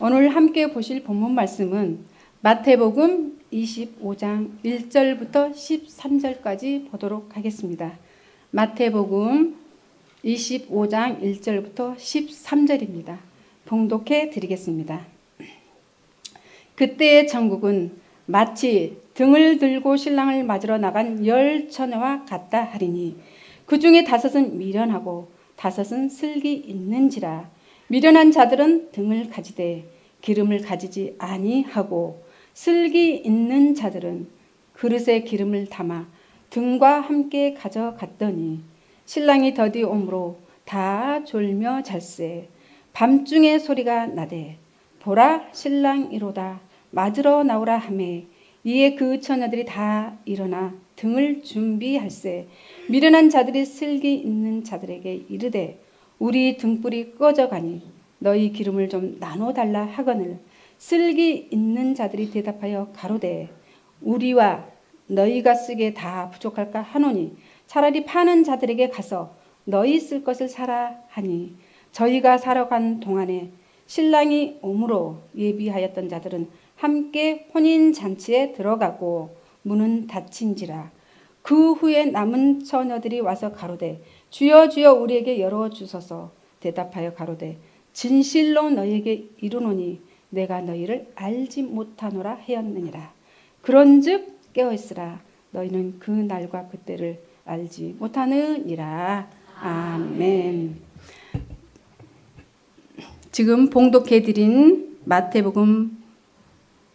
오늘 함께 보실 본문 말씀은 마태복음 25장 1절부터 13절까지 보도록 하겠습니다. 마태복음 25장 1절부터 13절입니다. 봉독해 드리겠습니다. 그때의 천국은 마치 등을 들고 신랑을 맞으러 나간 10처녀와 같다 하리니 그 중에 5은 미련하고 5은 슬기 있는지라. 미련한 자들은 등을 가지되 기름을 가지지 아니하고 슬기 있는 자들은 그릇에 기름을 담아 등과 함께 가져갔더니 신랑이 더디 오므로 다 졸며 잘세. 밤중에 소리가 나되 보라 신랑이로다 맞으러 나오라 하매 이에 그 처녀들이 다 일어나 등을 준비할세. 미련한 자들이 슬기 있는 자들에게 이르되 우리 등불이 꺼져가니 너희 기름을 좀 나눠달라 하거늘 슬기 있는 자들이 대답하여 가로되 우리와 너희가 쓰기에 다 부족할까 하노니 차라리 파는 자들에게 가서 너희 쓸 것을 사라 하니 저희가 사러 간 동안에 신랑이 오므로 예비하였던 자들은 함께 혼인잔치에 들어가고 문은 닫힌지라. 그 후에 남은 처녀들이 와서 가로되 주여 주여 우리에게 열어주소서. 대답하여 가로되 진실로 너희에게 이르노니 내가 너희를 알지 못하노라 하였느니라. 그런즉 깨어있으라. 너희는 그 날과 그때를 알지 못하느니라. 아멘. 지금 봉독해드린 마태복음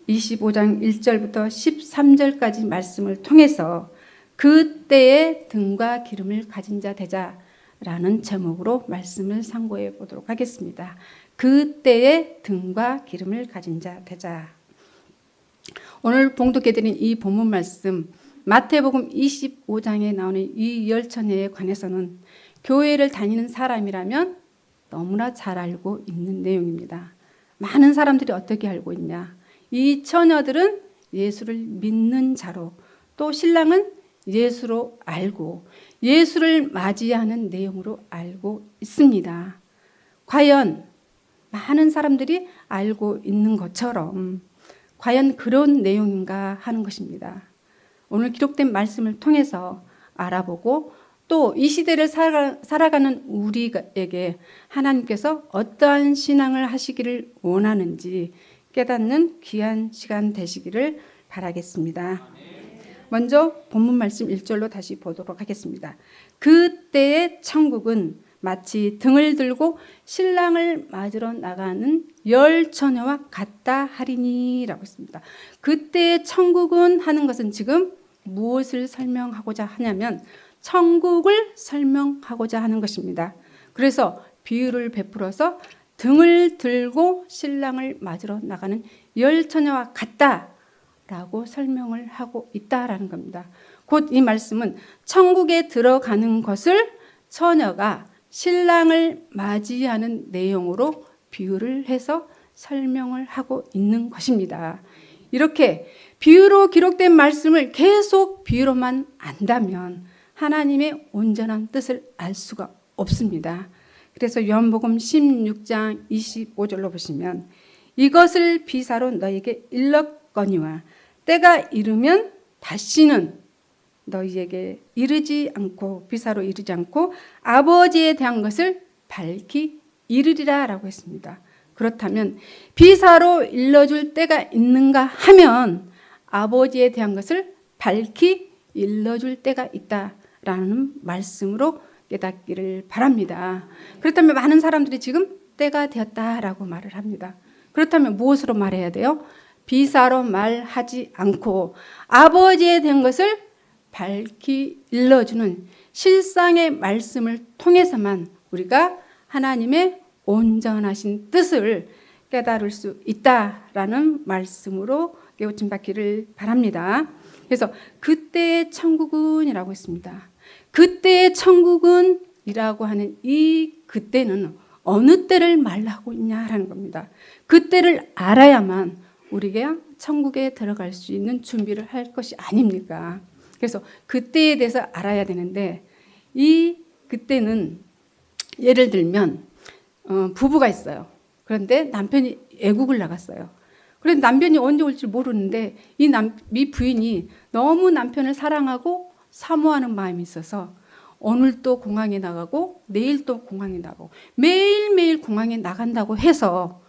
25장 1절부터 13절까지 말씀을 통해서 그때의 등과 기름을 가진 자 되자라는 제목으로 말씀을 상고해 보도록 하겠습니다. 그때의 등과 기름을 가진 자 되자. 오늘 봉독해드린 이 본문 말씀 마태복음 25장에 나오는 이 10처녀에 관해서는 교회를 다니는 사람이라면 너무나 잘 알고 있는 내용입니다. 많은 사람들이 어떻게 알고 있냐? 이 처녀들은 예수를 믿는 자로 또 신랑은 예수로 알고 예수를 맞이하는 내용으로 알고 있습니다. 과연 많은 사람들이 알고 있는 것처럼 과연 그런 내용인가 하는 것입니다. 오늘 기록된 말씀을 통해서 알아보고 또 이 시대를 살아가는 우리에게 하나님께서 어떠한 신앙을 하시기를 원하는지 깨닫는 귀한 시간 되시기를 바라겠습니다. 먼저 본문 말씀 1절로 다시 보도록 하겠습니다. 그때의 천국은 마치 등을 들고 신랑을 맞으러 나가는 10처녀와 같다 하리니라고 했습니다. 그때의 천국은 하는 것은 지금 무엇을 설명하고자 하냐면 천국을 설명하고자 하는 것입니다. 그래서 비유를 베풀어서 등을 들고 신랑을 맞으러 나가는 10처녀와 같다라고 설명을 하고 있다라는 겁니다. 곧 이 말씀은 천국에 들어가는 것을 처녀가 신랑을 맞이하는 내용으로 비유를 해서 설명을 하고 있는 것입니다. 이렇게 비유로 기록된 말씀을 계속 비유로만 안다면 하나님의 온전한 뜻을 알 수가 없습니다. 그래서 요한복음 16장 25절로 보시면 이것을 비사로 너희에게 일렀거니와 때가 이르면 다시는 너희에게 이르지 않고 비사로 이르지 않고 아버지에 대한 것을 밝히 이르리라 라고 했습니다. 그렇다면 비사로 일러줄 때가 있는가 하면 아버지에 대한 것을 밝히 일러줄 때가 있다라는 말씀으로 깨닫기를 바랍니다. 그렇다면 많은 사람들이 지금 때가 되었다라고 말을 합니다. 그렇다면 무엇으로 말해야 돼요? 비사로 말하지 않고 아버지에 대한 것을 밝히 일러주는 실상의 말씀을 통해서만 우리가 하나님의 온전하신 뜻을 깨달을 수 있다라는 말씀으로 깨우침 받기를 바랍니다. 그래서 그때의 천국은이라고 했습니다. 그때의 천국은이라고 하는 이 그때는 어느 때를 말하고 있냐라는 겁니다. 그때를 알아야만 우리가 천국에 들어갈 수 있는 준비를 할 것이 아닙니까? 그래서 그때에 대해서 알아야 되는데 이 그때는 예를 들면 부부가 있어요. 그런데 남편이 애국을 나갔어요. 그런데 남편이 언제 올지 모르는데 이 부인이 너무 남편을 사랑하고 사모하는 마음이 있어서 오늘 또 공항에 나가고 내일 또 공항에 나가고 매일매일 공항에 나간다고 해서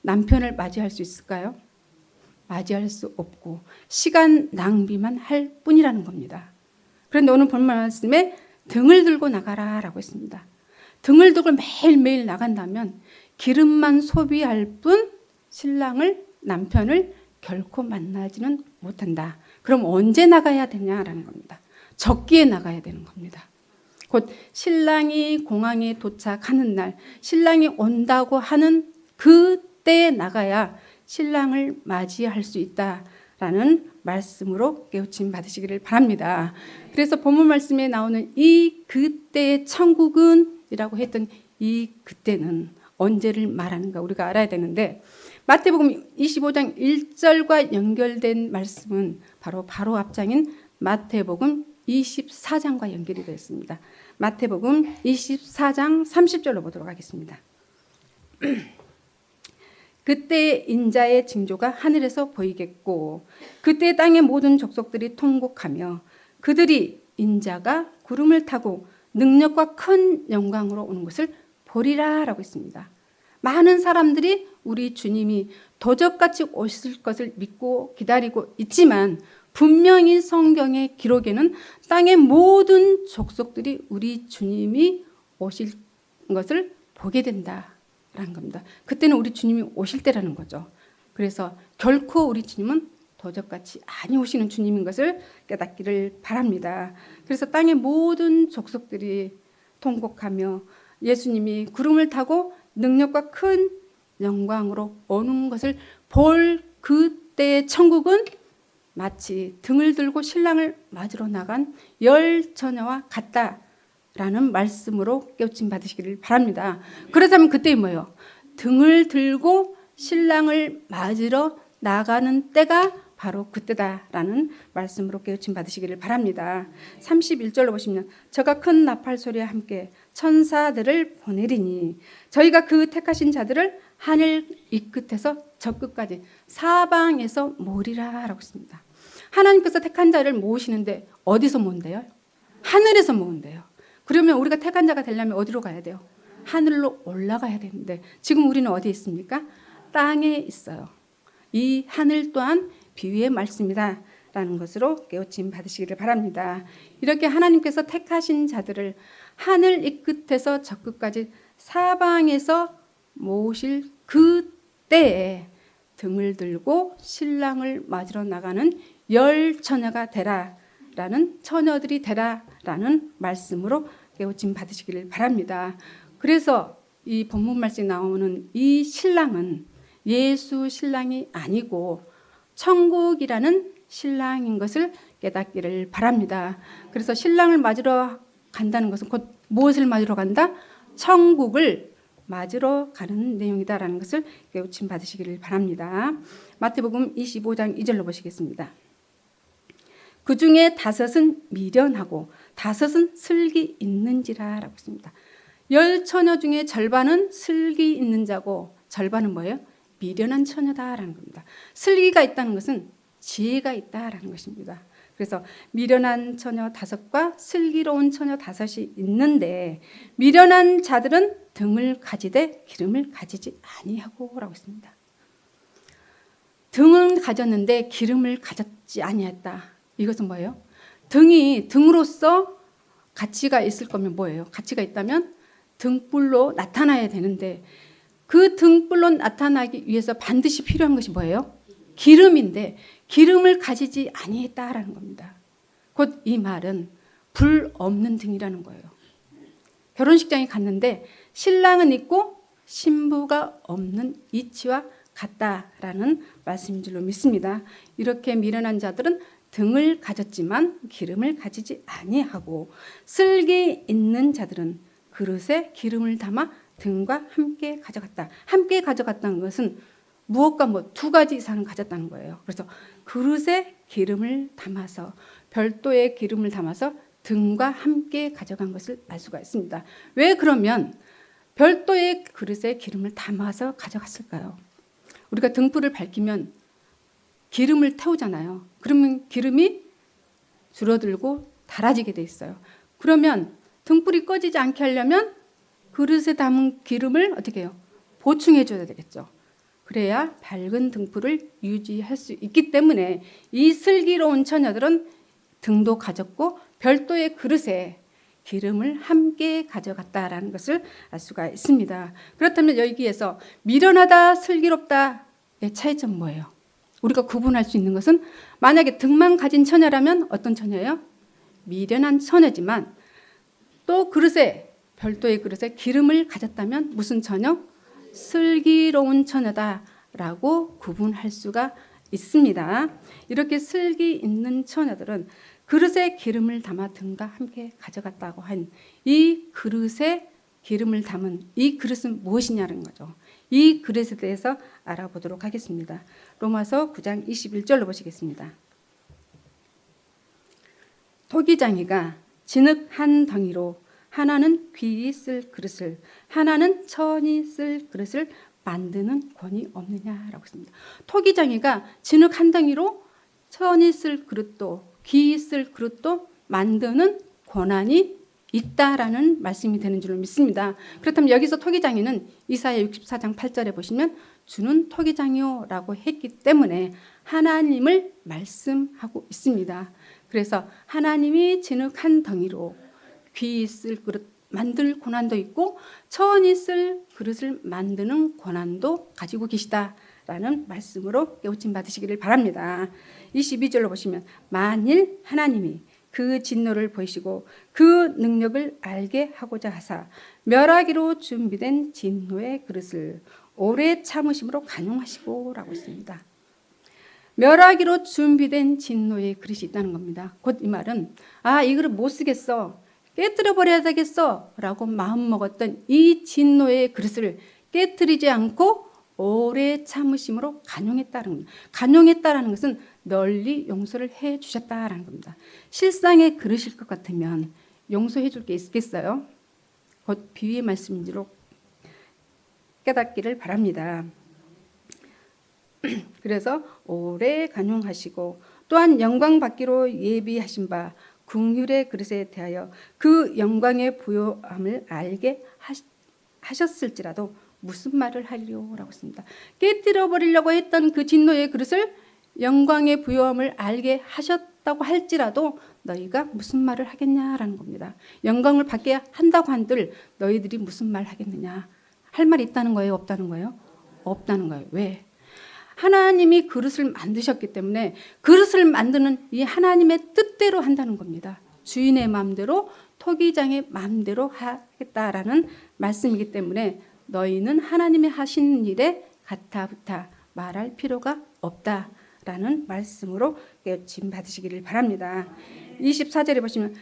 남편을 맞이할 수 있을까요? 맞이할 수 없고 시간 낭비만 할 뿐이라는 겁니다. 그런데 오늘 본 말씀에 등을 들고 나가라 라고 했습니다. 등을 들고 매일매일 나간다면 기름만 소비할 뿐 신랑을, 남편을 결코 만나지는 못한다. 그럼 언제 나가야 되냐라는 겁니다. 적기에 나가야 되는 겁니다. 곧 신랑이 공항에 도착하는 날, 신랑이 온다고 하는 그때에 나가야 신랑을 맞이할 수 있다라는 말씀으로 깨우침 받으시기를 바랍니다. 그래서 본문 말씀에 나오는 이 그때의 천국은 이라고 했던 이 그때는 언제를 말하는가 우리가 알아야 되는데, 마태복음 25장 1절과 연결된 말씀은 바로 앞장인 마태복음 24장과 연결이 되어 있습니다. 마태복음 24장 30절로 보도록 하겠습니다. 그때 인자의 징조가 하늘에서 보이겠고 그때 땅의 모든 족속들이 통곡하며 그들이 인자가 구름을 타고 능력과 큰 영광으로 오는 것을 보리라 라고 했습니다. 많은 사람들이 우리 주님이 도적같이 오실 것을 믿고 기다리고 있지만 분명히 성경의 기록에는 땅의 모든 족속들이 우리 주님이 오실 것을 보게 된다라는 겁니다. 그때는 우리 주님이 오실 때라는 거죠. 그래서 결코 우리 주님은 도적같이 아니 오시는 주님인 것을 깨닫기를 바랍니다. 그래서 땅의 모든 족속들이 통곡하며 예수님이 구름을 타고 능력과 큰 영광으로 오는 것을 볼 그때의 천국은 마치 등을 들고 신랑을 맞으러 나간 열 처녀와 같다라는 말씀으로 깨우침 받으시기를 바랍니다. 그렇다면 그때 뭐예요? 등을 들고 신랑을 맞으러 나가는 때가 바로 그때다라는 말씀으로 깨우침 받으시기를 바랍니다. 31절로 보시면 저가 큰 나팔 소리와 함께 천사들을 보내리니 저희가 그 택하신 자들을 하늘 이 끝에서 저 끝까지 사방에서 모으리라 라고 했습니다. 하나님께서 택한 자를 모으시는데 어디서 모은대요? 하늘에서 모은대요. 그러면 우리가 택한 자가 되려면 어디로 가야 돼요? 하늘로 올라가야 되는데 지금 우리는 어디에 있습니까? 땅에 있어요. 이 하늘 또한 비유의 말씀이다 라는 것으로 깨우침 받으시기를 바랍니다. 이렇게 하나님께서 택하신 자들을 하늘 이 끝에서 저 끝까지 사방에서 모으실 그때에 등을 들고 신랑을 맞으러 나가는 열 처녀가 되라라는 처녀들이 되라라는 말씀으로 깨우침 받으시기를 바랍니다. 그래서 이 본문 말씀에 나오는 이 신랑은 예수 신랑이 아니고 천국이라는 신랑인 것을 깨닫기를 바랍니다. 그래서 신랑을 맞으러 간다는 것은 곧 무엇을 맞으러 간다? 천국을 맞으러 가는 내용이다라는 것을 깨우침 받으시기를 바랍니다. 마태복음 25장 2절로 보시겠습니다. 그 중에 5은 미련하고 5은 슬기 있는지라 라고 했습니다. 열 처녀 중에 절반은 슬기 있는 자고 절반은 뭐예요? 미련한 처녀다라는 겁니다. 슬기가 있다는 것은 지혜가 있다라는 것입니다. 그래서 미련한 처녀 5과 슬기로운 처녀 5이 있는데 미련한 자들은 등을 가지되 기름을 가지지 아니하고라고 했습니다. 등은 가졌는데 기름을 가졌지 아니했다. 이것은 뭐예요? 등으로서 가치가 있을 거면 뭐예요? 가치가 있다면 등불로 나타나야 되는데 그 등불로 나타나기 위해서 반드시 필요한 것이 뭐예요? 기름인데 기름을 가지지 아니했다라는 겁니다. 곧 이 말은 불 없는 등이라는 거예요. 결혼식장에 갔는데 신랑은 있고 신부가 없는 이치와 같다라는 말씀인 줄로 믿습니다. 이렇게 미련한 자들은 등을 가졌지만 기름을 가지지 아니하고 슬기 있는 자들은 그릇에 기름을 담아 등과 함께 가져갔다. 함께 가져갔다는 것은 무엇과 2가지 이상을 가졌다는 거예요. 그래서 그릇에 기름을 담아서 별도의 기름을 담아서 등과 함께 가져간 것을 알 수가 있습니다. 왜 그러면 별도의 그릇에 기름을 담아서 가져갔을까요? 우리가 등불을 밝히면 기름을 태우잖아요. 그러면 기름이 줄어들고 닳아지게 돼 있어요. 그러면 등불이 꺼지지 않게 하려면 그릇에 담은 기름을 어떻게 해요? 보충해 줘야 되겠죠. 그래야 밝은 등불을 유지할 수 있기 때문에 이 슬기로운 처녀들은 등도 가졌고 별도의 그릇에 기름을 함께 가져갔다라는 것을 알 수가 있습니다. 그렇다면 여기에서 미련하다, 슬기롭다의 차이점 뭐예요? 우리가 구분할 수 있는 것은 만약에 등만 가진 처녀라면 어떤 처녀예요? 미련한 처녀지만 또 그릇에 별도의 그릇에 기름을 가졌다면 무슨 처녀? 슬기로운 처녀다라고 구분할 수가 있습니다. 이렇게 슬기 있는 처녀들은 그릇에 기름을 담아 등과 함께 가져갔다고 한 이 그릇에 기름을 담은 이 그릇은 무엇이냐는 거죠. 이 그릇에 대해서 알아보도록 하겠습니다. 로마서 9장 21절로 보시겠습니다. 토기장이가 진흙 한 덩이로 하나는 귀히 쓸 그릇을 하나는 천히 쓸 그릇을 만드는 권이 없느냐라고 했습니다. 토기장이가 진흙 한 덩이로 천히 쓸 그릇도 귀히 쓸 그릇도 만드는 권한이 있다라는 말씀이 되는 줄로 믿습니다. 그렇다면 여기서 토기장이는 이사야 64장 8절에 보시면 주는 토기장이요라고 했기 때문에 하나님을 말씀하고 있습니다. 그래서 하나님이 진흙 한 덩이로 귀히 쓸 그릇 만들 권한도 있고 천히 쓸 그릇을 만드는 권한도 가지고 계시다라는 말씀으로 깨우침 받으시기를 바랍니다. 22절로 보시면 만일 하나님이 그 진노를 보이시고 그 능력을 알게 하고자 하사 멸하기로 준비된 진노의 그릇을 오래 참으심으로 간용하시고 라고 있습니다. 멸하기로 준비된 진노의 그릇이 있다는 겁니다. 곧 이 말은 이 그릇 못 쓰겠어, 깨뜨려 버려야 되겠어 라고 마음먹었던 이 진노의 그릇을 깨뜨리지 않고 오래 참으심으로 간용했다는 겁니다. 간용했다라는 것은 널리 용서를 해 주셨다라는 겁니다. 실상의 그릇일 것 같으면 용서해 줄 게 있겠어요? 곧 비유의 말씀인지로 깨닫기를 바랍니다. 그래서 오래 간용하시고 또한 영광 받기로 예비하신 바 긍휼의 그릇에 대하여 그 영광의 부요함을 알게 하셨을지라도 무슨 말을 하리오라고 했습니다. 깨뜨려 버리려고 했던 그 진노의 그릇을 영광의 부요함을 알게 하셨다고 할지라도 너희가 무슨 말을 하겠냐라는 겁니다. 영광을 받게 한다고 한들 너희들이 무슨 말 하겠느냐? 할 말이 있다는 거예요? 없다는 거예요? 없다는 거예요. 왜? 하나님이 그릇을 만드셨기 때문에 그릇을 만드는 이 하나님의 뜻대로 한다는 겁니다. 주인의 마음대로 토기장의 마음대로 하겠다라는 말씀이기 때문에 너희는 하나님이 하신 일에 가타부타 말할 필요가 없다라는 말씀으로 깨우침 받으시기를 바랍니다. 24절에 보시면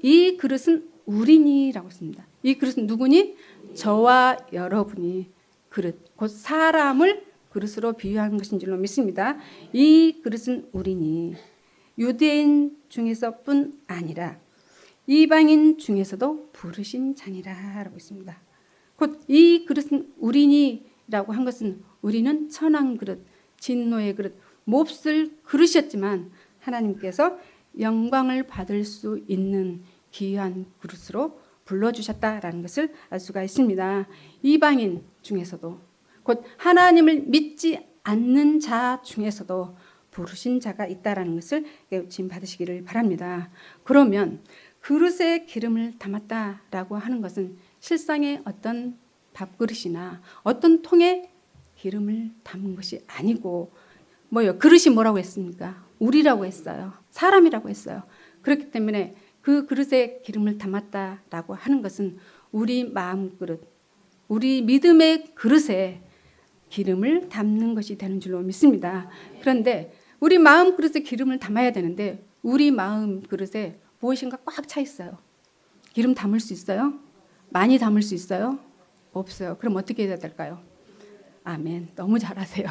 이 그릇은 우리니라고 했습니다. 이 그릇은 누구니? 저와 여러분이 그릇, 곧 사람을 그릇으로 비유한 것인 줄로 믿습니다. 이 그릇은 우리니 유대인 중에서뿐 아니라 이방인 중에서도 부르신 자니라라고 있습니다. 곧 이 그릇은 우리니라고 한 것은 우리는 천한 그릇, 진노의 그릇, 몹쓸 그릇이었지만 하나님께서 영광을 받을 수 있는 귀한 그릇으로 불러주셨다라는 것을 알 수가 있습니다. 이방인 중에서도 곧 하나님을 믿지 않는 자 중에서도 부르신 자가 있다라는 것을 깨우침 받으시기를 바랍니다. 그러면 그릇에 기름을 담았다라고 하는 것은 실상의 어떤 밥그릇이나 어떤 통에 기름을 담은 것이 아니고 그릇이 뭐라고 했습니까? 우리라고 했어요. 사람이라고 했어요. 그렇기 때문에 그 그릇에 기름을 담았다라고 하는 것은 우리 마음 그릇, 우리 믿음의 그릇에 기름을 담는 것이 되는 줄로 믿습니다. 그런데 우리 마음 그릇에 기름을 담아야 되는데 우리 마음 그릇에 무엇인가 꽉 차 있어요. 기름 담을 수 있어요? 많이 담을 수 있어요? 없어요. 그럼 어떻게 해야 될까요? 아멘. 너무 잘하세요.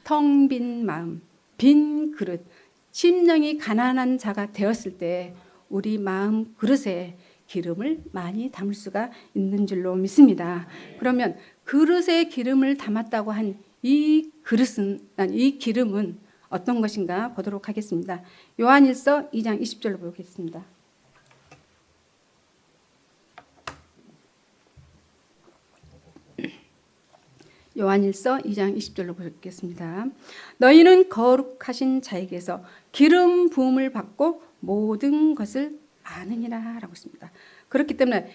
텅 빈 마음, 빈 그릇, 심령이 가난한 자가 되었을 때 우리 마음 그릇에 기름을 많이 담을 수가 있는 줄로 믿습니다. 그러면 그릇에 기름을 담았다고 한 이 기름은 어떤 것인가 보도록 하겠습니다. 요한일서 2장 20절로 보겠습니다. 요한일서 2장 20절로 보겠습니다. 너희는 거룩하신 자에게서 기름 부음을 받고 모든 것을 아느니라 라고 했습니다. 그렇기 때문에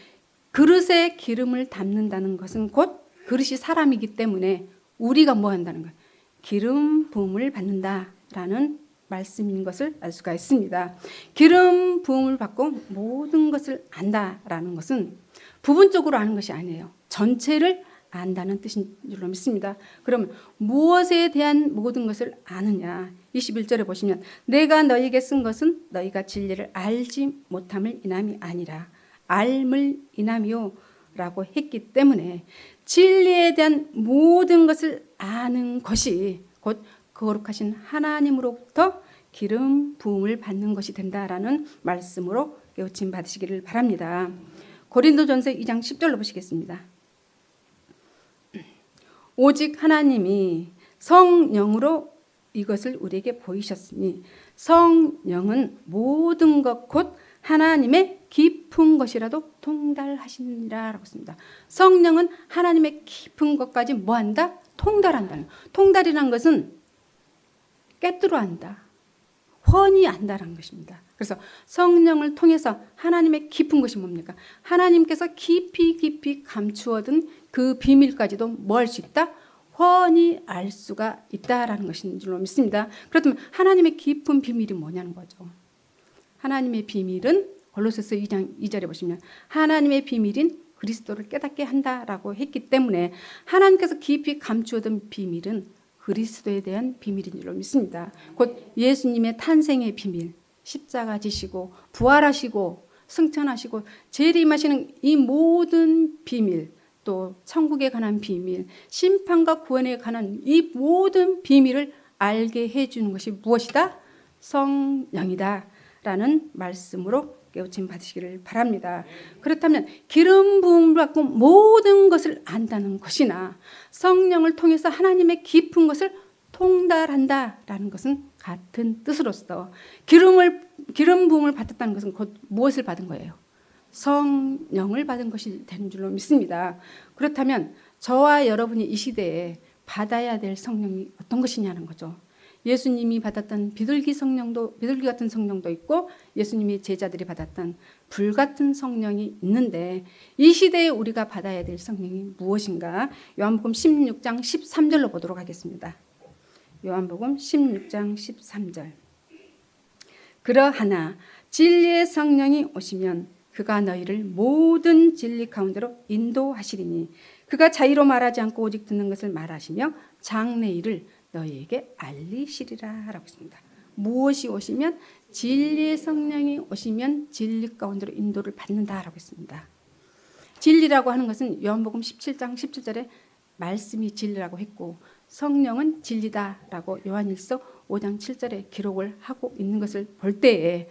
그릇에 기름을 담는다는 것은 곧 그릇이 사람이기 때문에 우리가 뭐 한다는 거예요? 기름 부음을 받는다라는 말씀인 것을 알 수가 있습니다. 기름 부음을 받고 모든 것을 안다라는 것은 부분적으로 아는 것이 아니에요. 전체를 안다는 뜻인 줄로 믿습니다. 그러면 무엇에 대한 모든 것을 아느냐? 21절에 보시면 내가 너희에게 쓴 것은 너희가 진리를 알지 못함을 인함이 아니라 알물 인함이요 라고 했기 때문에 진리에 대한 모든 것을 아는 것이 곧 거룩하신 하나님으로부터 기름 부음을 받는 것이 된다라는 말씀으로 깨우침 받으시기를 바랍니다. 고린도전서 2장 10절로 보시겠습니다. 오직 하나님이 성령으로 이것을 우리에게 보이셨으니 성령은 모든 것 곧 하나님의 깊은 것이라도 통달하시니라 라고 했습니다. 성령은 하나님의 깊은 것까지 뭐한다? 통달한다는. 통달이라는 것은 꿰뚫어 안다, 훤히 안다라는 것입니다. 그래서 성령을 통해서 하나님의 깊은 것이 뭡니까? 하나님께서 깊이 감추어둔 그 비밀까지도 뭐 할 수 있다? 훤히 알 수가 있다라는 것인 줄로 믿습니다. 그렇다면 하나님의 깊은 비밀이 뭐냐는 거죠. 하나님의 비밀은 골로새서 2장 2절에 보시면 하나님의 비밀인 그리스도를 깨닫게 한다라고 했기 때문에 하나님께서 깊이 감추어둔 비밀은 그리스도에 대한 비밀인 줄로 믿습니다. 곧 예수님의 탄생의 비밀, 십자가 지시고 부활하시고 승천하시고 재림하시는 이 모든 비밀, 또 천국에 관한 비밀, 심판과 구원에 관한 이 모든 비밀을 알게 해주는 것이 무엇이다? 성령이다 라는 말씀으로 깨우침 받으시기를 바랍니다. 그렇다면 기름 부음을 받고 모든 것을 안다는 것이나 성령을 통해서 하나님의 깊은 것을 통달한다라는 것은 같은 뜻으로서 기름 부음을 받았다는 것은 곧 무엇을 받은 거예요? 성령을 받은 것이 되는 줄로 믿습니다. 그렇다면 저와 여러분이 이 시대에 받아야 될 성령이 어떤 것이냐는 거죠. 예수님이 받았던 비둘기 같은 성령도 있고 예수님이 제자들이 받았던 불 같은 성령이 있는데 이 시대에 우리가 받아야 될 성령이 무엇인가? 요한복음 16장 13절로 보도록 하겠습니다. 요한복음 16장 13절. 그러하나 진리의 성령이 오시면 그가 너희를 모든 진리 가운데로 인도하시리니 그가 자의로 말하지 않고 오직 듣는 것을 말하시며 장래일을 너희에게 알리시리라 라고 했습니다. 무엇이 오시면? 진리의 성령이 오시면 진리 가운데로 인도를 받는다라고 했습니다. 진리라고 하는 것은 요한복음 17장 17절에 말씀이 진리라고 했고 성령은 진리다라고 요한일서 5장 7절에 기록을 하고 있는 것을 볼 때에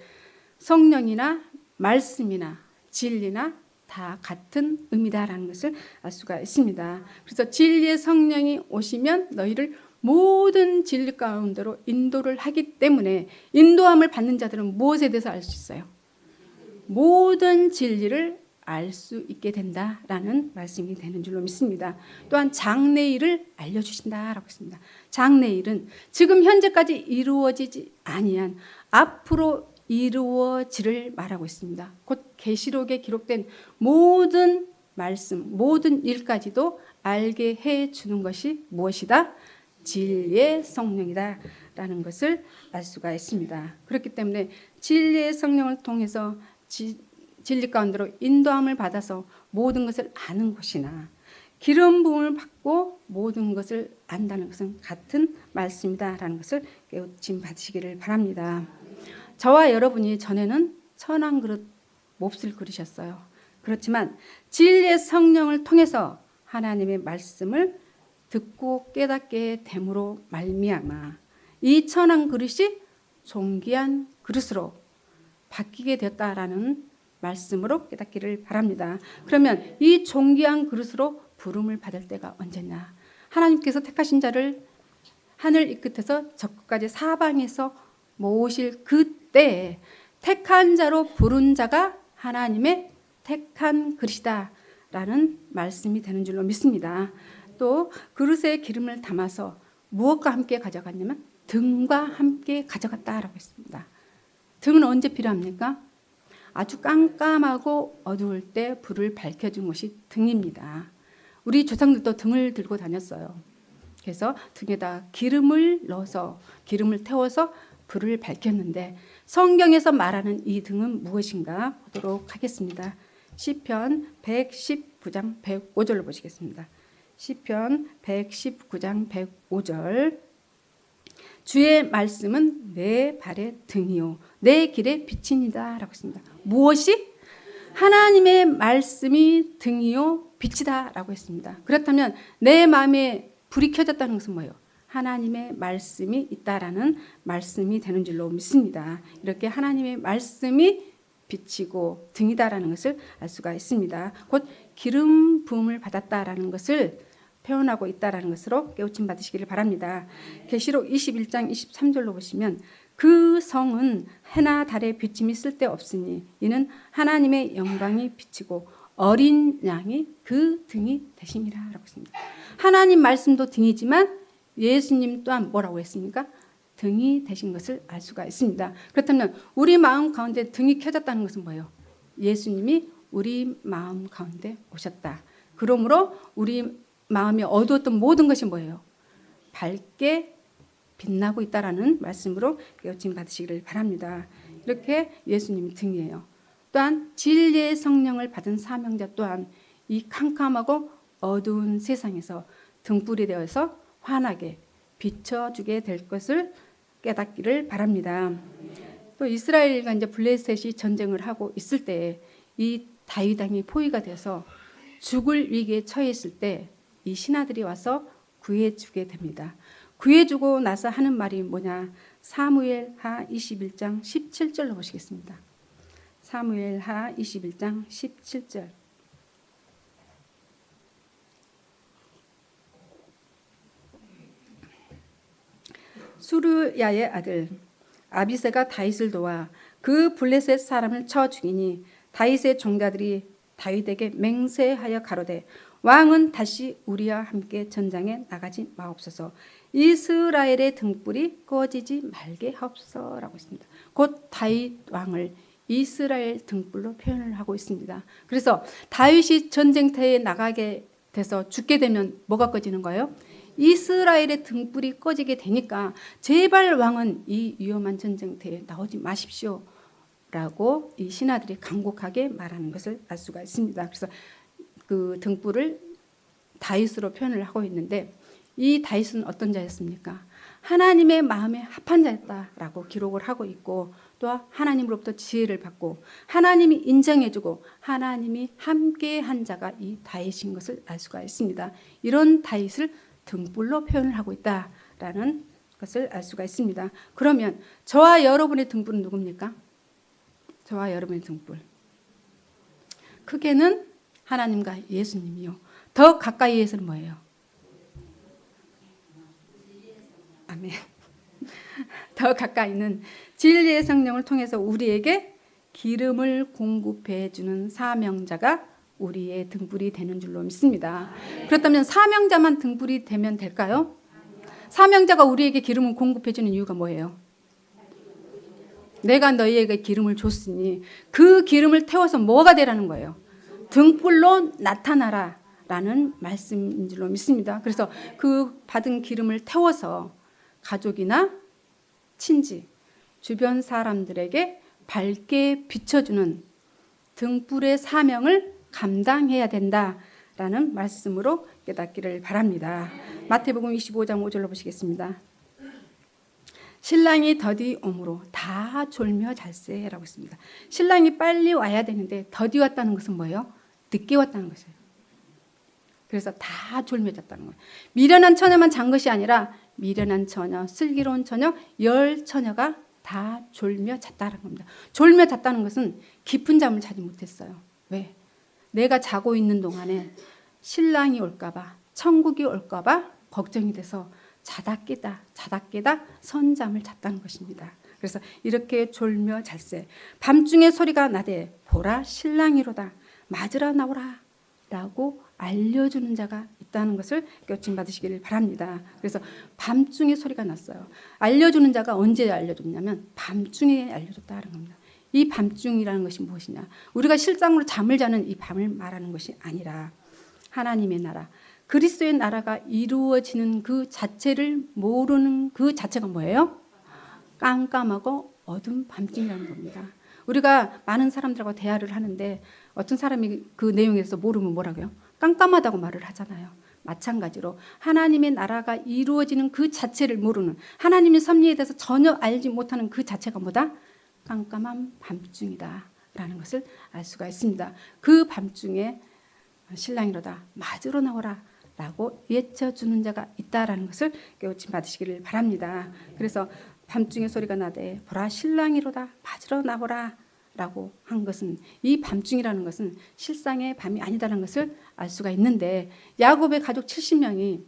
성령이나 말씀이나 진리나 다 같은 의미다라는 것을 알 수가 있습니다. 그래서 진리의 성령이 오시면 너희를 모든 진리 가운데로 인도를 하기 때문에 인도함을 받는 자들은 무엇에 대해서 알 수 있어요? 모든 진리를 알 수 있게 된다라는 말씀이 되는 줄로 믿습니다. 또한 장래일을 알려주신다라고 했습니다. 장래일은 지금 현재까지 이루어지지 아니한 앞으로 이루어지를 말하고 있습니다. 곧 계시록에 기록된 모든 말씀, 모든 일까지도 알게 해주는 것이 무엇이다? 진리의 성령이다라는 것을 알 수가 있습니다. 그렇기 때문에 진리의 성령을 통해서 진리 가운데로 인도함을 받아서 모든 것을 아는 것이나 기름 부음을 받고 모든 것을 안다는 것은 같은 말씀이다라는 것을 깨우침 받으시기를 바랍니다. 저와 여러분이 전에는 천한 그릇 몹쓸 그릇이었어요. 그렇지만 진리의 성령을 통해서 하나님의 말씀을 듣고 깨닫게 됨으로 말미암아 이 천한 그릇이 존귀한 그릇으로 바뀌게 되었다라는 말씀으로 깨닫기를 바랍니다. 그러면 이 존귀한 그릇으로 부름을 받을 때가 언제냐? 하나님께서 택하신 자를 하늘 이 끝에서 저 끝까지 사방에서 모으실 그때 택한 자로 부른 자가 하나님의 택한 그릇이다 라는 말씀이 되는 줄로 믿습니다. 또 그릇에 기름을 담아서 무엇과 함께 가져갔냐면 등과 함께 가져갔다라고 했습니다. 등은 언제 필요합니까? 아주 깜깜하고 어두울 때 불을 밝혀준 것이 등입니다. 우리 조상들도 등을 들고 다녔어요. 그래서 등에다 기름을 넣어서 기름을 태워서 불을 밝혔는데 성경에서 말하는 이 등은 무엇인가 보도록 하겠습니다. 시편 119장 105절로 보시겠습니다. 시편 119장 105절 주의 말씀은 내 발의 등이요 내 길의 빛이니라 라고 했습니다. 무엇이? 하나님의 말씀이 등이요 빛이다 라고 했습니다. 그렇다면 내 마음에 불이 켜졌다는 것은 뭐예요? 하나님의 말씀이 있다라는 말씀이 되는 줄로 믿습니다. 이렇게 하나님의 말씀이 빛이고 등이다라는 것을 알 수가 있습니다. 곧 기름 부음을 받았다라는 것을 표현하고 있다라는 것으로 깨우침 받으시기를 바랍니다. 계시록 21장 23절로 보시면 그 성은 해나 달의 비침이 쓸데없으니 이는 하나님의 영광이 비치고 어린 양이 그 등이 되심이라 라고 했습니다. 하나님 말씀도 등이지만 예수님 또한 뭐라고 했습니까? 등이 되신 것을 알 수가 있습니다. 그렇다면 우리 마음 가운데 등이 켜졌다는 것은 뭐예요? 예수님이 우리 마음 가운데 오셨다. 그러므로 우리 마음이 어두웠던 모든 것이 뭐예요? 밝게 빛나고 있다라는 말씀으로 깨우침 받으시기를 바랍니다. 이렇게 예수님이 등이에요. 또한 진리의 성령을 받은 사명자 또한 이 캄캄하고 어두운 세상에서 등불이 되어서 환하게 비춰주게 될 것을 깨닫기를 바랍니다. 또 이스라엘과 이제 블레셋이 전쟁을 하고 있을 때 이 다윗 왕이 포위가 돼서 죽을 위기에 처해 있을 때 이 신하들이 와서 구해주게 됩니다. 구해주고 나서 하는 말이 뭐냐? 사무엘하 21장 17절로 보시겠습니다. 사무엘하 21장 17절. 수르야의 아들 아비새가 다윗을 도와 그 블레셋 사람을 쳐 죽이니 다윗의 종자들이 다윗에게 맹세하여 가로되 왕은 다시 우리와 함께 전장에 나가지 마옵소서. 이스라엘의 등불이 꺼지지 말게 하옵소서라고 있습니다. 곧 다윗 왕을 이스라엘 등불로 표현을 하고 있습니다. 그래서 다윗이 전쟁터에 나가게 돼서 죽게 되면 뭐가 꺼지는 거예요? 이스라엘의 등불이 꺼지게 되니까 제발 왕은 이 위험한 전쟁터에 나오지 마십시오 라고 이 신하들이 간곡하게 말하는 것을 알 수가 있습니다. 그래서 그 등불을 다윗으로 표현을 하고 있는데 이 다윗은 어떤 자였습니까? 하나님의 마음에 합한 자였다라고 기록을 하고 있고 또 하나님으로부터 지혜를 받고 하나님이 인정해주고 하나님이 함께한 자가 이 다윗인 것을 알 수가 있습니다. 이런 다윗을 등불로 표현을 하고 있다라는 것을 알 수가 있습니다. 그러면 저와 여러분의 등불은 누굽니까? 저와 여러분의 등불. 크게는 하나님과 예수님이요. 더 가까이에서는 뭐예요? 아멘. 더 가까이는 진리의 성령을 통해서 우리에게 기름을 공급해 주는 사명자가 우리의 등불이 되는 줄로 믿습니다. 그렇다면 사명자만 등불이 되면 될까요? 사명자가 우리에게 기름을 공급해 주는 이유가 뭐예요? 내가 너희에게 기름을 줬으니 그 기름을 태워서 뭐가 되라는 거예요? 등불로 나타나라 라는 말씀인 줄로 믿습니다. 그래서 그 받은 기름을 태워서 가족이나 친지, 주변 사람들에게 밝게 비춰주는 등불의 사명을 감당해야 된다라는 말씀으로 깨닫기를 바랍니다. 마태복음 25장 5절로 보시겠습니다. 신랑이 더디 오므로 다 졸며 잘세라고 했습니다. 신랑이 빨리 와야 되는데 더디 왔다는 것은 뭐예요? 늦게 왔다는 것이에요. 그래서 다 졸며 잤다는 거예요. 미련한 처녀만 잔 것이 아니라 미련한 처녀, 슬기로운 처녀, 열 처녀가 다 졸며 잤다는 겁니다. 졸며 잤다는 것은 깊은 잠을 자지 못했어요. 왜? 내가 자고 있는 동안에 신랑이 올까봐, 천국이 올까봐 걱정이 돼서 자다 깨다 선잠을 잤다는 것입니다. 그래서 이렇게 졸며 잘세. 밤중에 소리가 나되 보라 신랑이로다 맞으러 나오라 라고 알려주는 자가 있다는 것을 깨우침 받으시기를 바랍니다. 그래서 밤중에 소리가 났어요. 알려주는 자가 언제 알려줬냐면 밤중에 알려줬다는 겁니다. 이 밤중이라는 것이 무엇이냐? 우리가 실상으로 잠을 자는 이 밤을 말하는 것이 아니라 하나님의 나라, 그리스도의 나라가 이루어지는 그 자체를 모르는 그 자체가 뭐예요? 깜깜하고 어두운 밤중이라는 겁니다. 우리가 많은 사람들하고 대화를 하는데 어떤 사람이 그 내용에서 모르면 뭐라고요? 깜깜하다고 말을 하잖아요. 마찬가지로 하나님의 나라가 이루어지는 그 자체를 모르는, 하나님의 섭리에 대해서 전혀 알지 못하는 그 자체가 뭐다? 깜깜한 밤중이다 라는 것을 알 수가 있습니다. 그 밤중에 신랑이로다 맞으러 나오라 라고 외쳐주는 자가 있다라는 것을 깨우침 받으시기를 바랍니다. 그래서 밤중에 소리가 나되 보라 신랑이로다 맞으러 나오라 라고 한 것은, 이 밤중이라는 것은 실상의 밤이 아니다라는 것을 알 수가 있는데, 야곱의 가족 70명이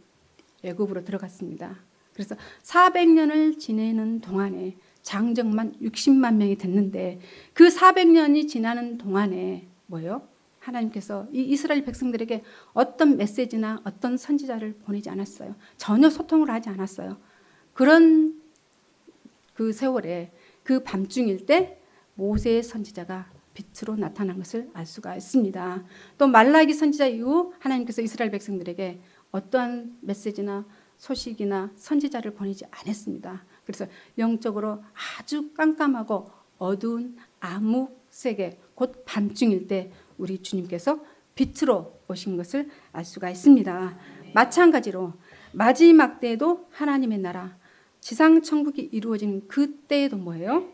애굽으로 들어갔습니다. 그래서 400년을 지내는 동안에 장정만 60만 명이 됐는데, 그 400년이 지나는 동안에 뭐예요? 하나님께서 이 이스라엘 백성들에게 어떤 메시지나 어떤 선지자를 보내지 않았어요. 전혀 소통을 하지 않았어요. 그런 그 세월에 그 밤중일 때 모세의 선지자가 빛으로 나타난 것을 알 수가 있습니다. 또 말라기 선지자 이후 하나님께서 이스라엘 백성들에게 어떠한 메시지나 소식이나 선지자를 보내지 않았습니다. 그래서 영적으로 아주 깜깜하고 어두운 암흑세계, 곧 밤중일 때 우리 주님께서 빛으로 오신 것을 알 수가 있습니다. 마찬가지로 마지막 때에도 하나님의 나라, 지상 천국이 이루어지는 그때에도 뭐예요?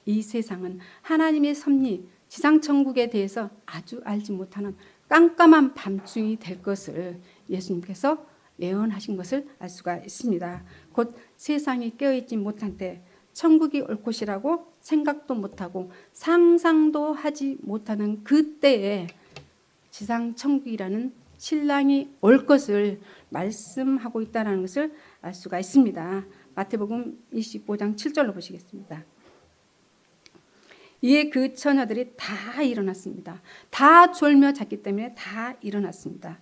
이 세상은 하나님의 섭리, 지상 천국에 대해서 아주 알지 못하는 깜깜한 밤중이 될 것을 예수님께서 예언하신 것을 알 수가 있습니다. 곧 세상이 깨어있지 못한 때 천국이 올 것이라고 생각도 못하고 상상도 하지 못하는 그때에 지상 천국이라는 신랑이 올 것을 말씀하고 있다는 것을 알 수가 있습니다. 마태복음 25장 7절로 보시겠습니다. 이에 그 처녀들이 다 일어났습니다. 다 졸며 잤기 때문에 다 일어났습니다.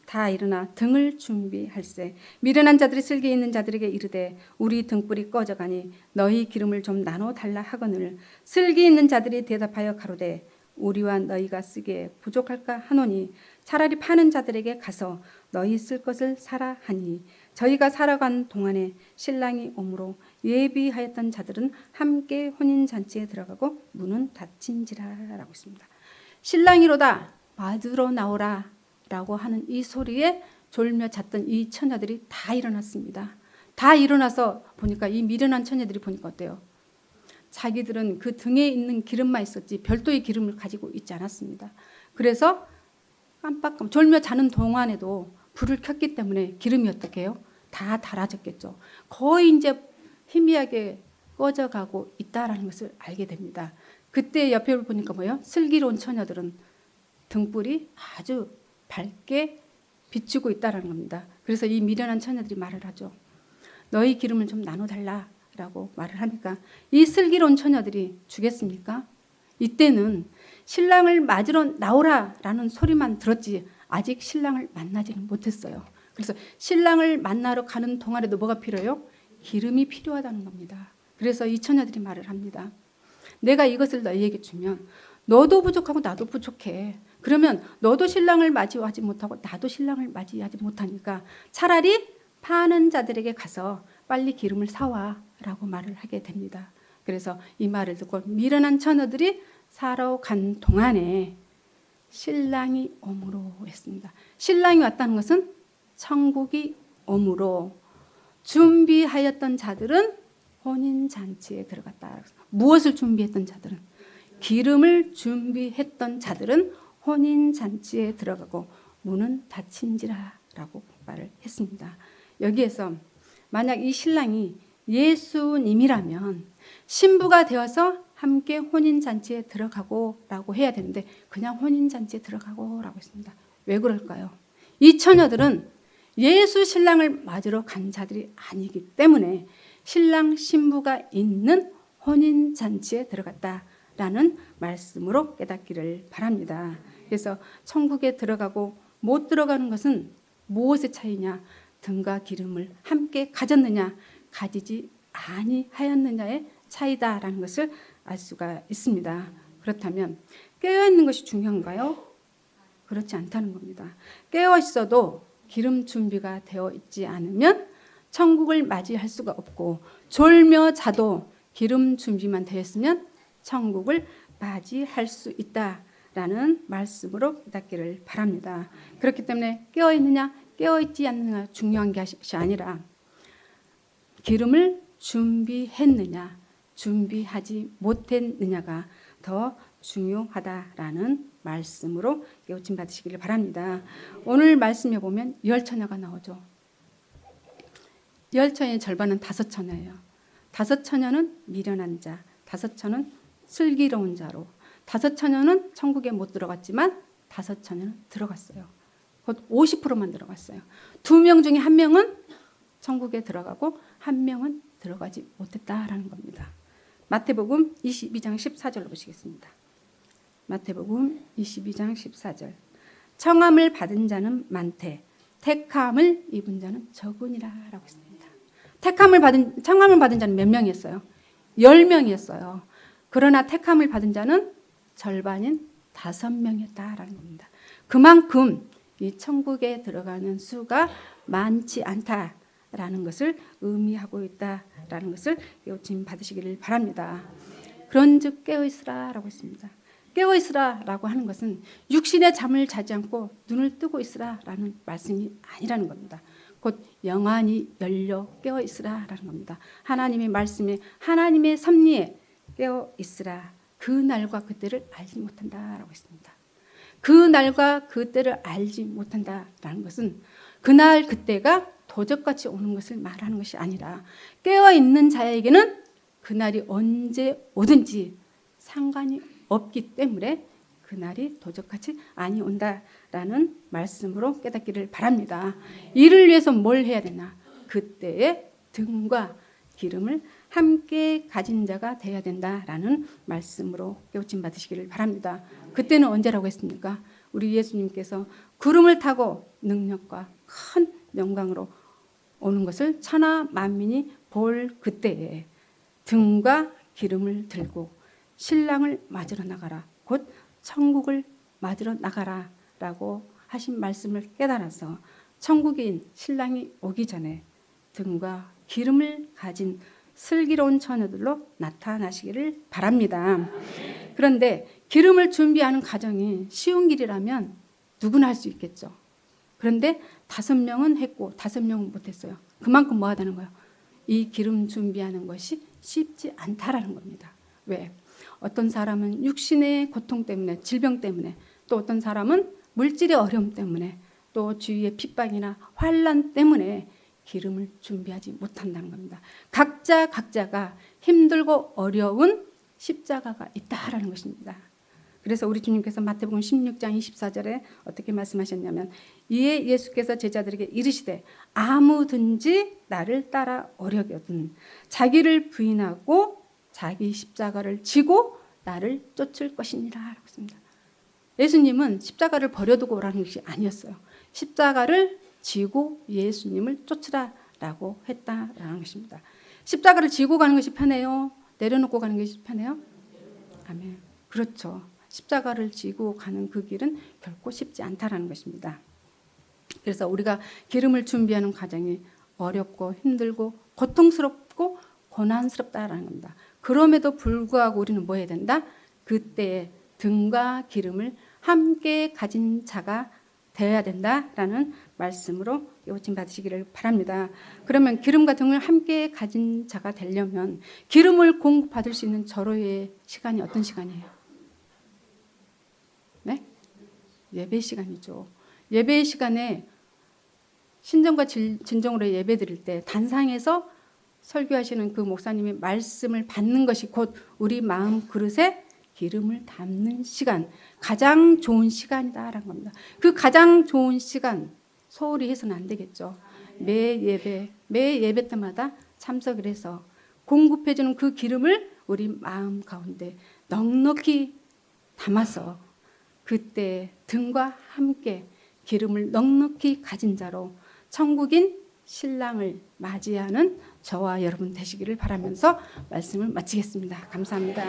다 일어나 등을 준비할세. 미련한 자들이 슬기 있는 자들에게 이르되 우리 등불이 꺼져가니 너희 기름을 좀 나눠 달라 하거늘 슬기 있는 자들이 대답하여 가로되 우리와 너희가 쓰기에 부족할까 하노니 차라리 파는 자들에게 가서 너희 쓸 것을 사라 하니 저희가 살아간 동안에 신랑이 오므로 예비하였던 자들은 함께 혼인잔치에 들어가고 문은 닫힌지라 라고 있습니다. 신랑이로다 맞으러 나오라 라고 하는 이 소리에 졸며 잤던 이 처녀들이 다 일어났습니다. 다 일어나서 보니까 이 미련한 처녀들이 보니까 어때요? 자기들은 그 등에 있는 기름만 있었지 별도의 기름을 가지고 있지 않았습니다. 그래서 깜빡 졸며 자는 동안에도 불을 켰기 때문에 기름이 어떻게 해요? 다 달아졌겠죠. 거의 이제 희미하게 꺼져가고 있다라는 것을 알게 됩니다. 그때 옆에 보니까 뭐예요? 슬기로운 처녀들은 등불이 아주 밝게 비추고 있다는 겁니다. 그래서 이 미련한 처녀들이 말을 하죠. 너희 기름을 좀 나눠달라라고 말을 하니까 이 슬기로운 처녀들이 주겠습니까? 이때는 신랑을 맞으러 나오라라는 소리만 들었지 아직 신랑을 만나지는 못했어요. 그래서 신랑을 만나러 가는 동안에도 뭐가 필요해요? 기름이 필요하다는 겁니다. 그래서 이 처녀들이 말을 합니다. 내가 이것을 너희에게 주면 너도 부족하고 나도 부족해. 그러면 너도 신랑을 맞이하지 못하고 나도 신랑을 맞이하지 못하니까 차라리 파는 자들에게 가서 빨리 기름을 사와 라고 말을 하게 됩니다. 그래서 이 말을 듣고 미련한 처녀들이 사러 간 동안에 신랑이 오므로 했습니다. 신랑이 왔다는 것은 천국이 오므로 준비하였던 자들은 혼인잔치에 들어갔다. 무엇을 준비했던 자들은? 기름을 준비했던 자들은 혼인잔치에 들어가고 문은 닫힌지라 라고 말을 했습니다. 여기에서 만약 이 신랑이 예수님이라면 신부가 되어서 함께 혼인잔치에 들어가고 라고 해야 되는데 그냥 혼인잔치에 들어가고 라고 했습니다. 왜 그럴까요? 이 처녀들은 예수 신랑을 맞으러 간 자들이 아니기 때문에 신랑 신부가 있는 혼인잔치에 들어갔다라는 말씀으로 깨닫기를 바랍니다. 그래서 천국에 들어가고 못 들어가는 것은 무엇의 차이냐? 등과 기름을 함께 가졌느냐 가지지 아니하였느냐의 차이다라는 것을 알 수가 있습니다. 그렇다면 깨어있는 것이 중요한가요? 그렇지 않다는 겁니다. 깨어 있어도 기름 준비가 되어 있지 않으면 천국을 맞이할 수가 없고 졸며 자도 기름 준비만 되었으면 천국을 맞이할 수 있다라는 말씀으로 깨닫기를 바랍니다. 그렇기 때문에 깨어 있느냐 깨어 있지 않느냐 중요한 것이 아니라 기름을 준비했느냐 준비하지 못했느냐가 더 중요하다라는 말씀으로 깨우침 받으시기를 바랍니다. 오늘 말씀에 보면 열 처녀가 나오죠. 열 처녀의 절반은 다섯 처녀예요. 다섯 처녀는 미련한 자, 다섯 처녀는 슬기로운 자로, 다섯 처녀는 천국에 못 들어갔지만 다섯 처녀는 들어갔어요. 곧 50%만 들어갔어요. 2명 중에 1명은 천국에 들어가고 1명은 들어가지 못했다라는 겁니다. 마태복음 22장 14절로 보시겠습니다. 마태복음 22장 14절. 청함을 받은 자는 많되 택함을 입은 자는 적으니라라고 했습니다. 청함을 받은 자는 몇 명이었어요? 10명이었어요. 그러나 택함을 받은 자는 절반인 5명이었다라는 겁니다. 그만큼 이 천국에 들어가는 수가 많지 않다라는 것을 의미하고 있다라는 것을 깨우침 받으시기를 바랍니다. 그런즉 깨어있으라라고 했습니다. 깨어있으라라고 하는 것은 육신의 잠을 자지 않고 눈을 뜨고 있으라라는 말씀이 아니라는 겁니다. 곧 영안이 열려 깨어있으라라는 겁니다. 하나님의 말씀에 하나님의 섭리에 깨어있으라. 그 날과 그때를 알지 못한다라고 했습니다. 그 날과 그때를 알지 못한다라는 것은 그날 그때가 도적같이 오는 것을 말하는 것이 아니라 깨어있는 자에게는 그날이 언제 오든지 상관이 없기 때문에 그날이 도적같이 아니 온다라는 말씀으로 깨닫기를 바랍니다. 이를 위해서 뭘 해야 되나? 그때의 등과 기름을 함께 가진 자가 되어야 된다라는 말씀으로 깨우침 받으시기를 바랍니다. 그때는 언제라고 했습니까? 우리 예수님께서 구름을 타고 능력과 큰 영광으로 오는 것을 천하 만민이 볼 그때에 등과 기름을 들고 신랑을 맞으러 나가라. 곧 천국을 맞으러 나가라 라고 하신 말씀을 깨달아서 천국인 신랑이 오기 전에 등과 기름을 가진 슬기로운 처녀들로 나타나시기를 바랍니다. 그런데 기름을 준비하는 과정이 쉬운 길이라면 누구나 할 수 있겠죠. 그런데 5명은 했고 5명은 못했어요. 그만큼 뭐 하다는 거예요? 이 기름 준비하는 것이 쉽지 않다라는 겁니다. 왜? 어떤 사람은 육신의 고통 때문에, 질병 때문에, 또 어떤 사람은 물질의 어려움 때문에, 또 주위의 핍박이나 환난 때문에 기름을 준비하지 못한다는 겁니다. 각자가 힘들고 어려운 십자가가 있다라는 것입니다. 그래서 우리 주님께서 마태복음 16장 24절에 어떻게 말씀하셨냐면 이에 예수께서 제자들에게 이르시되 아무든지 나를 따라 오려거든 자기를 부인하고 자기 십자가를 지고 나를 쫓을 것이니라 라고 했습니다. 예수님은 십자가를 버려두고 오라는 것이 아니었어요. 십자가를 지고 예수님을 쫓으라라고 했다라는 것입니다. 십자가를 지고 가는 것이 편해요? 내려놓고 가는 것이 편해요? 아멘. 그렇죠. 십자가를 지고 가는 그 길은 결코 쉽지 않다라는 것입니다. 그래서 우리가 기름을 준비하는 과정이 어렵고 힘들고 고통스럽고 고난스럽다라는 겁니다. 그럼에도 불구하고 우리는 뭐 해야 된다? 그때의 등과 기름을 함께 가진 자가 되어야 된다라는 말씀으로 요침 받으시기를 바랍니다. 그러면 기름과 등을 함께 가진 자가 되려면 기름을 공급받을 수 있는 절호의 시간이 어떤 시간이에요? 네? 예배 시간이죠. 예배 시간에 신정과 진정으로 예배 드릴 때 단상에서 설교하시는 그 목사님의 말씀을 받는 것이 곧 우리 마음 그릇에 기름을 담는 시간, 가장 좋은 시간이다라는 겁니다. 그 가장 좋은 시간 소홀히 해서는 안 되겠죠. 매 예배 때마다 참석을 해서 공급해주는 그 기름을 우리 마음 가운데 넉넉히 담아서 그때 등과 함께 기름을 넉넉히 가진 자로 천국인 신랑을 맞이하는 저와 여러분 되시기를 바라면서 말씀을 마치겠습니다. 감사합니다.